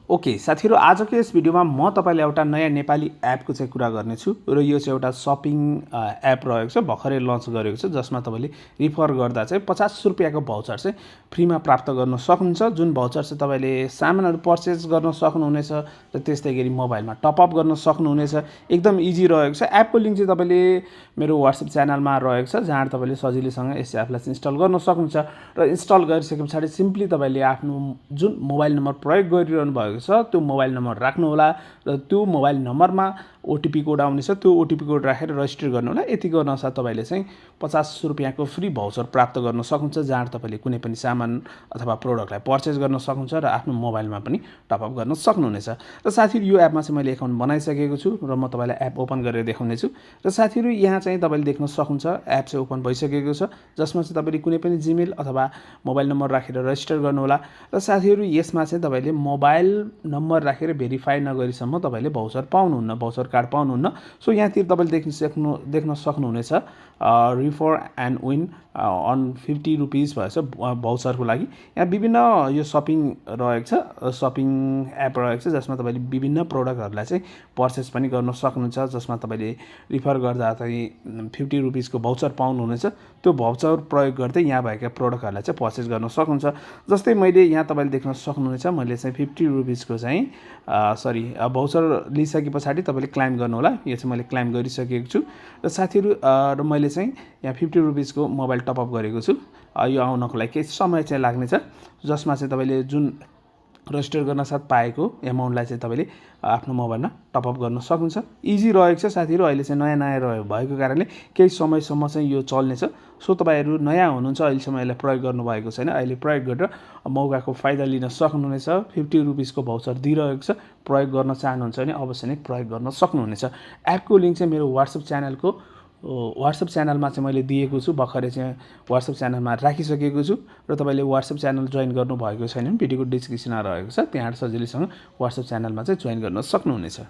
Okay साथीहरु, आजको यस भिडियोमा म तपाईलाई एउटा नयाँ नेपाली एपको चाहिँ कुरा गर्नेछु र यो चाहिँ एउटा शपिङ एप रहेको छ, भर्खरै लन्च गरेको छ, जसमा तपाईले रिफर गर्दा चाहिँ 50 रुपैयाँको भाउचर चाहिँ फ्रीमा प्राप्त गर्न सक्नुहुन्छ। जुन भाउचर चाहिँ तपाईले सामानहरु पर्चेज गर्न सक्नुहुनेछ र त्यस्तैगरी मोबाइलमा टप अप गर्न सक्नुहुनेछ। एकदम इजी रहेको छ। एपको लिंक चाहिँ तपाईले मेरो WhatsApp च्यानलमा रहेको छ, जहाँ तपाईले सजिलैसँग यस एपलाई चाहिँ इन्स्टल गर्न सक्नुहुन्छ र इन्स्टल गरिसकेपछि सिम्पली तपाईले आफ्नो जुन मोबाइल नम्बर प्रयोग गरिरहनु भएको छ त्यो मोबाइल नम्बर राख्नु होला र त्यो मोबाइल नम्बरमा ओटीपी कोड आउनेछ, त्यो ओटीपी कोड राखेर रजिस्टर गर्नु होला। यति गर्नसाथ तपाईले चाहिँ 50 रुपैयाँको फ्री भाउचर प्राप्त गर्न सक्नुहुन्छ, जहाँ तपाईले कुनै पनि सामान अथवा प्रोडक्टलाई पर्चेज गर्न सक्नुहुन्छ र आफ्नो मोबाइलमा पनि टप अप गर्न सक्नुहुनेछ। र साथीहरु, यो एपमा चाहिँ मैले अकाउन्ट बनाइसकेको छु र म तपाईलाई एप ओपन गरेर देखाउने छु। र साथीहरु, यहाँ चाहिँ तपाईले देख्न सक्नुहुन्छ एप चाहिँ ओपन भइसकेको छ, जसमा चाहिँ तपाईले कुनै पनि जीमेल अथवा मोबाइल नम्बर राखेर रजिस्टर गर्नु होला। र साथीहरु, यसमा चाहिँ तपाईले मोबाइल नम्बर राखेर भेरिफाई नगरीसम्म तपाईले भाउचर पाउनुहुन्न, भाउचर कार्ड पाउनुहुन्न। सो यहाँतिर तपाईले देख्न सक्नुहुनेछ रिफर एन्ड विन अन 50 रुपीस भएछ भाउचरको लागि। यहाँ विभिन्न यो शपिङ रहेको छ, शपिङ एप रहेको छ, जसमा तपाईले विभिन्न प्रोडक्टहरुलाई चाहिँ पर्चेज पनि गर्न सक्नुहुन्छ, जसमा तपाईले रिफर गर्दा चाहिँ 50 रुपीसको भाउचर पाउनुहुनेछ। त्यो भाउचर प्रयोग गर्दै यहाँ भएका प्रोडक्टहरुलाई चाहिँ पर्चेज गर्न सक्नुहुन्छ। जस्तै मैले यहाँ तपाईले देख्न सक्नुहुनेछ, मैले चाहिँ 50 रुपीसको चाहिँ भाउचर लिइसकेपछि तपाईले क्लेम गर्नु होला। यो चाहिँ मैले क्लेम गरिसकेको छु। र साथीहरु, र मैले चाहिँ यहाँ 50 रुपीसको मोबाइल टप अप गरेको छु। यो आउनको लागि केही समय चाहिँ लाग्नेछ, जसमा चाहिँ तपाईले जुन रजिस्टर गर्न साथ पाएको एमाउन्टलाई चाहिँ तपाईले आफ्नो मोबाइलमा टप अप गर्न सक्नुहुन्छ। इजी रहेको छ साथीहरु। अहिले चाहिँ नयाँ भएको कारणले केही समयसम्म चाहिँ यो चल्नेछ। सो तपाईहरु नयाँ हुनुहुन्छ, अहिलेसम्म यसलाई प्रयोग गर्नु भएको छैन, अहिले प्रयोग गरेर मौकाको फाइदा लिन सक्नुहुनेछ। 50 रुपीसको भाउचर दिइरहेको छ। प्रयोग गर्न चाहनुहुन्छ भने अवश्य नै प्रयोग गर्न सक्नुहुनेछ। एपको लिंक चाहिँ मेरो WhatsApp च्यानलमा चाहिँ मैले दिएको छु, भर्खरै चाहिँ WhatsApp च्यानलमा राखिसकेको छु। र तपाईले WhatsApp च्यानल जोइन गर्नु भएको छैन भने भिडियोको डिस्क्रिप्सनमा रहेको छ, त्यहाँ सजिलैसँग WhatsApp च्यानलमा चाहिँ जोइन गर्न सक्नुहुनेछ।